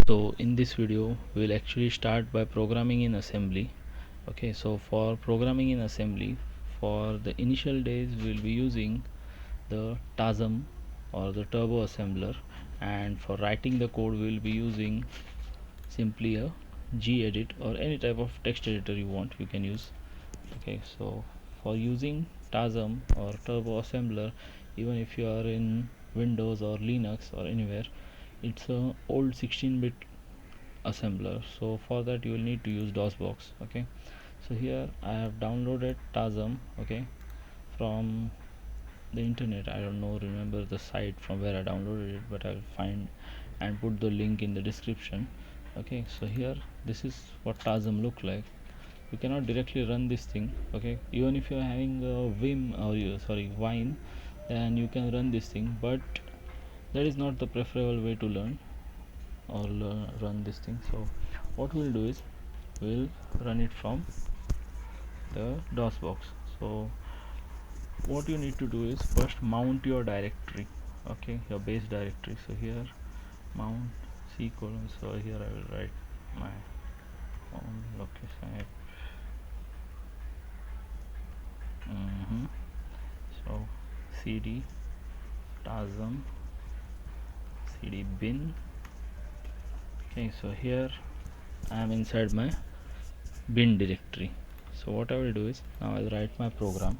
So in this video we'll actually start by programming in assembly. Okay, so for programming in assembly, for the initial days we'll be using the TASM or the turbo assembler, and for writing the code we'll be using simply a gedit or any type of text editor you want, you can use. Okay, so for using TASM or turbo assembler, even if you are in Windows or Linux or anywhere, it's a old 16-bit assembler. So for that you will need to use DOSBox. Okay, so here I have downloaded TASM, okay, from the internet. I don't know, remember the site from where I downloaded it, but I'll find and put the link in the description. Okay, so here this is what TASM look like. You cannot directly run this thing. Okay, even if you're having a Vim or Wine, then you can run this thing, but that is not the preferable way to learn or run this thing. So what we'll do is we'll run it from the DOSBox. So what you need to do is first mount your directory, okay, your base directory. So here mount C colon, so here I will write my own location. So cd tasm cd bin. Okay, so here I am inside my bin directory. So what I will do is now I'll write my program.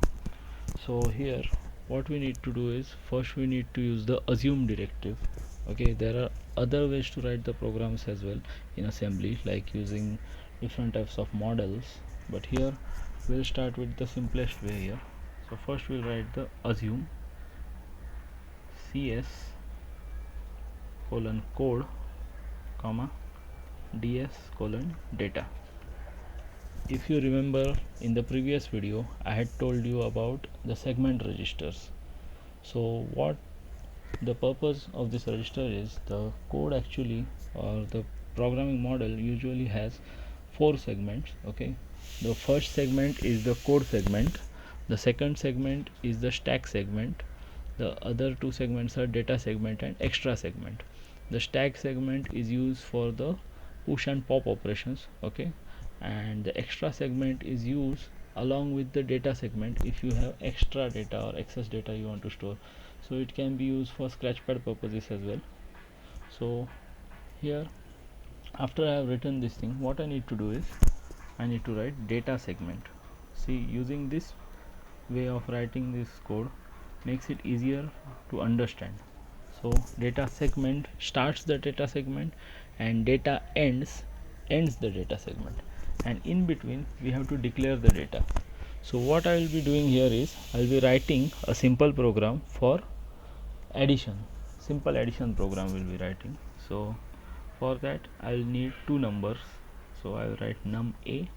So here what we need to do is first we need to use the assume directive. Okay, there are other ways to write the programs as well in assembly, like using different types of models, but here we'll start with the simplest way here. So first we'll write the assume cs colon code comma ds colon data. If you remember, in the previous video I had told you about the segment registers. So what the purpose of this register is, the code actually, or the programming model usually has 4 segments. Okay, the first segment is the code segment, the second segment is the stack segment, the other 2 segments are data segment and extra segment. The stack segment is used for the push and pop operations, okay, and the extra segment is used along with the data segment if you have extra data or excess data you want to store. So it can be used for scratchpad purposes as well. So here, after I have written this thing, what I need to do is I need to write data segment. See, using this way of writing this code makes it easier to understand. So data segment starts the data segment and data ends the data segment, and in between we have to declare the data. So what I will be doing here is I will be writing a simple program for addition, simple addition program will be writing. So for that I will need 2 numbers, so I will write num a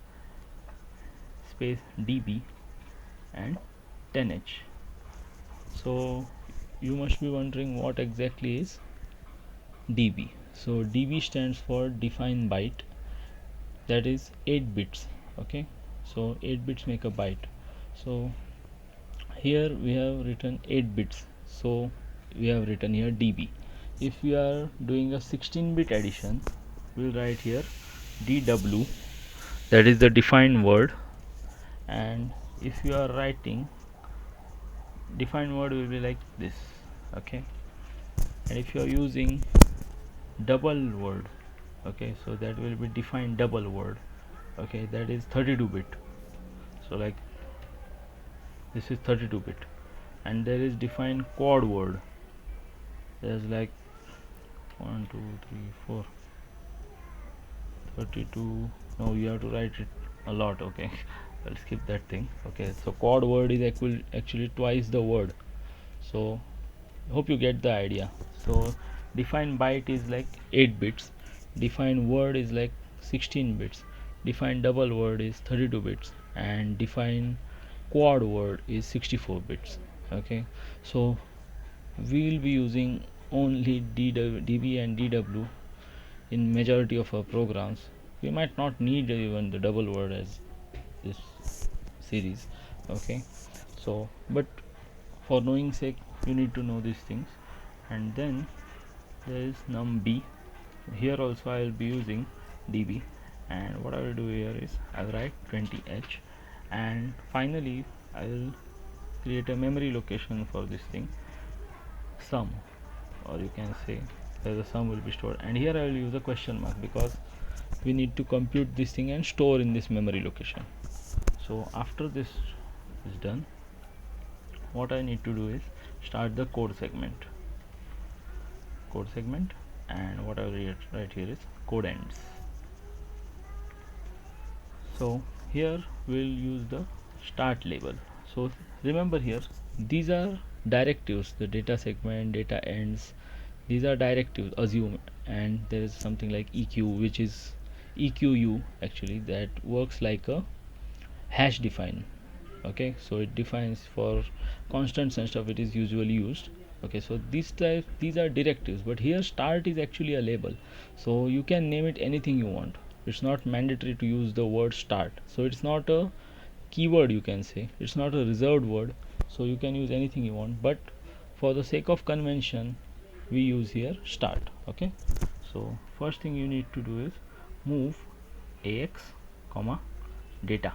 space db and 10h. So you must be wondering what exactly is db. So db stands for define byte, that is 8 bits. Okay, so 8 bits make a byte. So here we have written 8 bits, so we have written here db. If we are doing a 16-bit addition, we'll write here dw, that is the defined word, and if you are writing defined word will be like this. Okay, and if you are using double word, okay, so that will be defined double word. Okay, that is 32-bit. So like this is 32-bit, and there is defined quad word. There's like 1 2 3 4 32. No, you have to write it a lot. Okay, I'll skip that thing. Okay, so quad word is actually twice the word. So hope you get the idea. So defined byte is like 8 bits, defined word is like 16 bits, defined double word is 32 bits, and defined quad word is 64 bits. Okay, so we will be using only db and dw in majority of our programs. We might not need even the double word as this series. Okay, so but for knowing sake you need to know these things. And then there is num b, here also I will be using db, and what I will do here is I will write 20h, and finally I will create a memory location for this thing, sum, or you can say that the sum will be stored, and here I will use a question mark because we need to compute this thing and store in this memory location. So after this is done, what I need to do is start the code segment, and what I will write here is code ends. So here we'll use the start label. So remember here, these are directives, the data segment, data ends, these are directives, assume, and there is something like eq, which is equ actually, that works like a hash define. Okay, so it defines for constants and stuff, it is usually used. Okay, so these are directives, but here start is actually a label, so you can name it anything you want. It's not mandatory to use the word start, so it's not a keyword, you can say it's not a reserved word, so you can use anything you want, but for the sake of convention we use here start. Okay, so first thing you need to do is move ax comma data.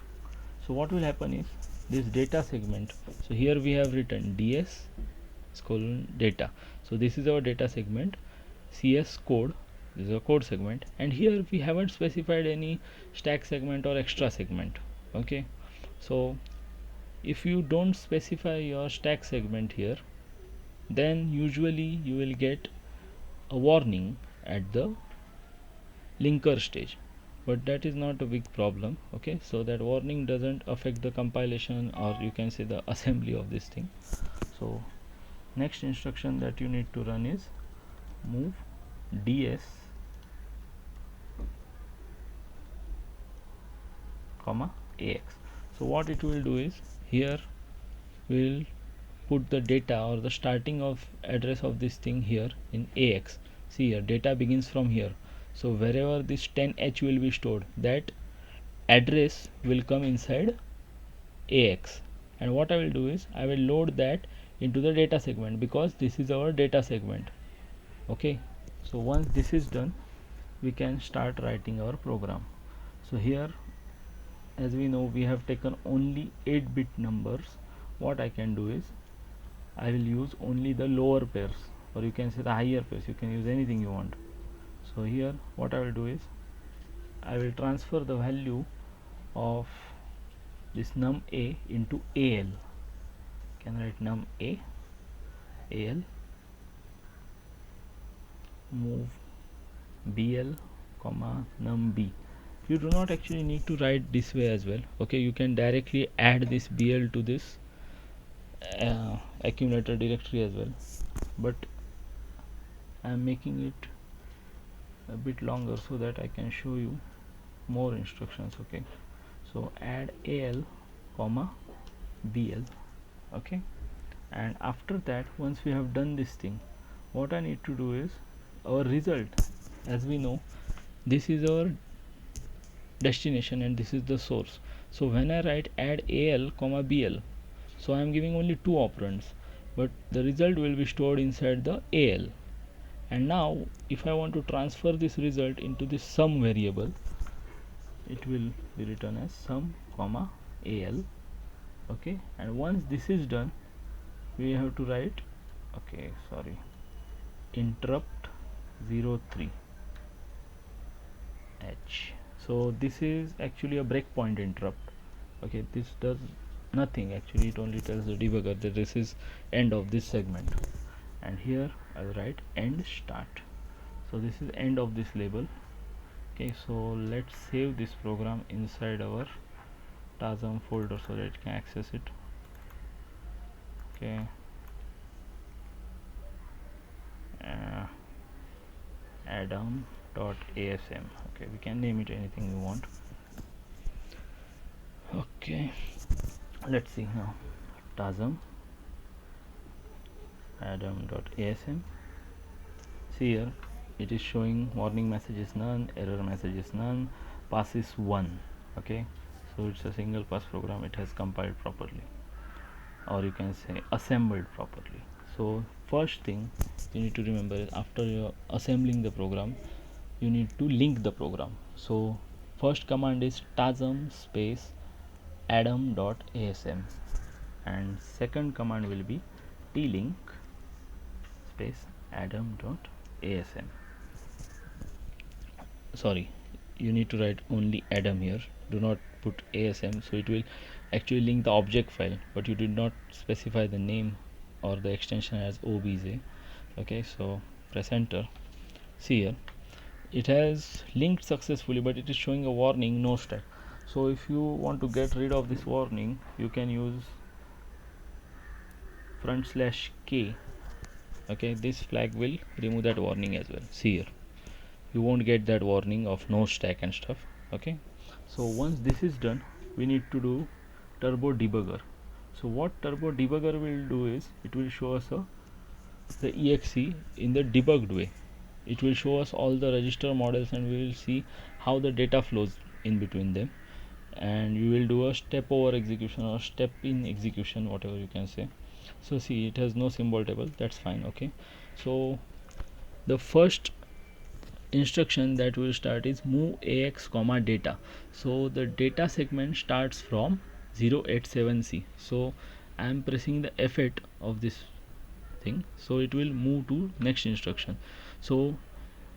So what will happen is this data segment, so here we have written ds colon data, so this is our data segment, cs code, this is a code segment, and here we haven't specified any stack segment or extra segment. Okay, so if you don't specify your stack segment here, then usually you will get a warning at the linker stage, but that is not a big problem. Okay, so that warning doesn't affect the compilation, or you can say the assembly of this thing. So next instruction that you need to run is move ds comma ax. So what it will do is here we'll put the data or the starting of address of this thing here in ax. See here, data begins from here, so wherever this 10h will be stored, that address will come inside ax, and what I will do is I will load that into the data segment because this is our data segment. Okay, so once this is done, we can start writing our program. So here, as we know, we have taken only 8-bit numbers. What I can do is I will use only the lower pairs, or you can say the higher pairs, you can use anything you want. So here what I will do is I will transfer the value of this num a into al. Can write num a al, move bl comma num b. You do not actually need to write this way as well. Okay, you can directly add this bl to this accumulator directory as well, but I am making it a bit longer so that I can show you more instructions. Okay, so add al comma bl. Okay, and after that, once we have done this thing, what I need to do is our result, as we know, this is our destination and this is the source. So when I write add al comma bl, so I am giving only two operands, but the result will be stored inside the al. And now if I want to transfer this result into this sum variable, it will be written as sum comma al. Okay, and once this is done, we have to write, okay, sorry, interrupt 03 h. So this is actually a breakpoint interrupt. Okay, this does nothing actually, it only tells the debugger that this is end of this segment, and here I will write end start. So this is end of this label. Okay, so let's save this program inside our TASM folder so that it can access it. Okay, adam.asm. okay, we can name it anything we want. Okay, let's see now, TASM adam.asm. see here it is showing warning message is none, error message is none, pass is 1. Okay, so it's a single pass program, it has compiled properly, or you can say assembled properly. So first thing you need to remember is after you're assembling the program, you need to link the program. So first command is tasm space adam.asm, and second command will be tlink space adam.asm. Sorry, you need to write only adam here, do not put asm, so it will actually link the object file, but you did not specify the name or the extension as obj. Okay, so press enter. See here, it has linked successfully, but it is showing a warning no stack. So if you want to get rid of this warning, you can use /k. Okay, this flag will remove that warning as well. See here, you won't get that warning of no stack and stuff. Okay, so once this is done, we need to do turbo debugger. So what turbo debugger will do is, it will show us the exe in the debugged way. It will show us all the register models, and we will see how the data flows in between them, and we will do a step over execution or step in execution, whatever you can say. So see, it has no symbol table, that's fine. Okay, so the first instruction that will start is move ax comma data. So the data segment starts from 087C. So I am pressing the F8 of this thing, so it will move to next instruction. So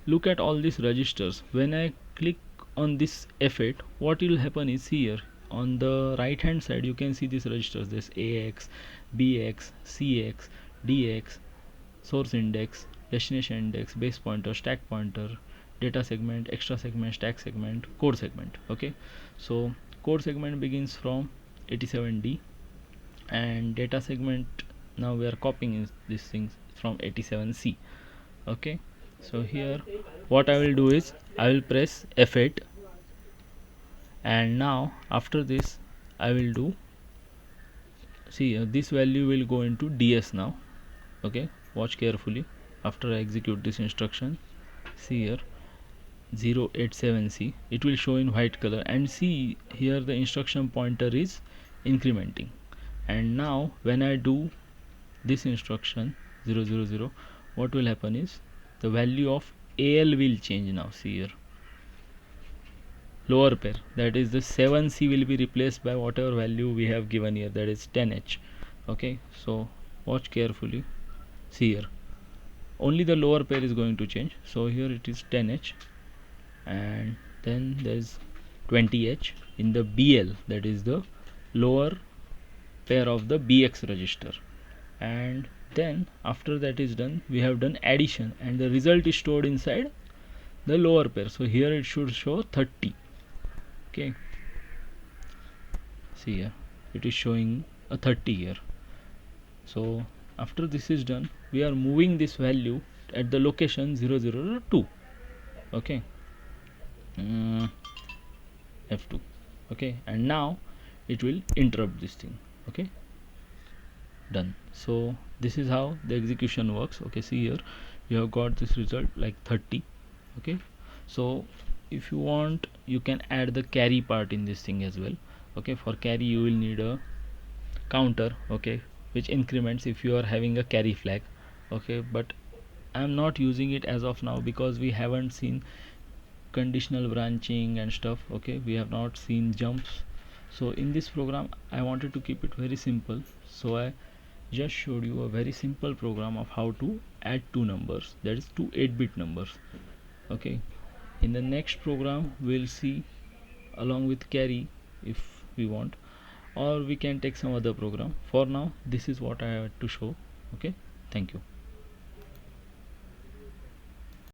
look at all these registers. When I click on this F8, what will happen is, here on the right hand side you can see these registers, this AX, BX, CX, DX, source index, destination index, base pointer, stack pointer, data segment, extra segment, stack segment, code segment. Okay, so code segment begins from 87D, and data segment, now we are copying these things from 87C. Okay, so here what I will do is, I will press F8, and now after this I will do, see this value will go into DS now. Okay, watch carefully after I execute this instruction. See here, 087C, it will show in white color, and see here the instruction pointer is incrementing. And now when I do this instruction 000, what will happen is, the value of AL will change now. See here, lower pair, that is the 7C will be replaced by whatever value we have given here, that is 10H. Okay, so watch carefully. See here, only the lower pair is going to change. So here it is 10H, and then there is 20H in the BL, that is the lower pair of the BX register. And then after that is done, we have done addition, and the result is stored inside the lower pair. So here it should show 30. Okay, see here, it is showing a 30 here. So after this is done, we are moving this value at the location 002. Okay, F2. Okay, and now it will interrupt this thing. Okay, done. So this is how the execution works. Okay, see here, you have got this result like 30. Okay, so if you want, you can add the carry part in this thing as well. Okay, for carry you will need a counter, okay, which increments if you are having a carry flag. Okay, but I am not using it as of now because we haven't seen conditional branching and stuff. Okay, we have not seen jumps. So in this program I wanted to keep it very simple, so I just showed you a very simple program of how to add two numbers, that is two 8-bit numbers. Okay, in the next program we'll see along with carry if we want, or we can take some other program. For now this is what I had to show. Okay, thank you.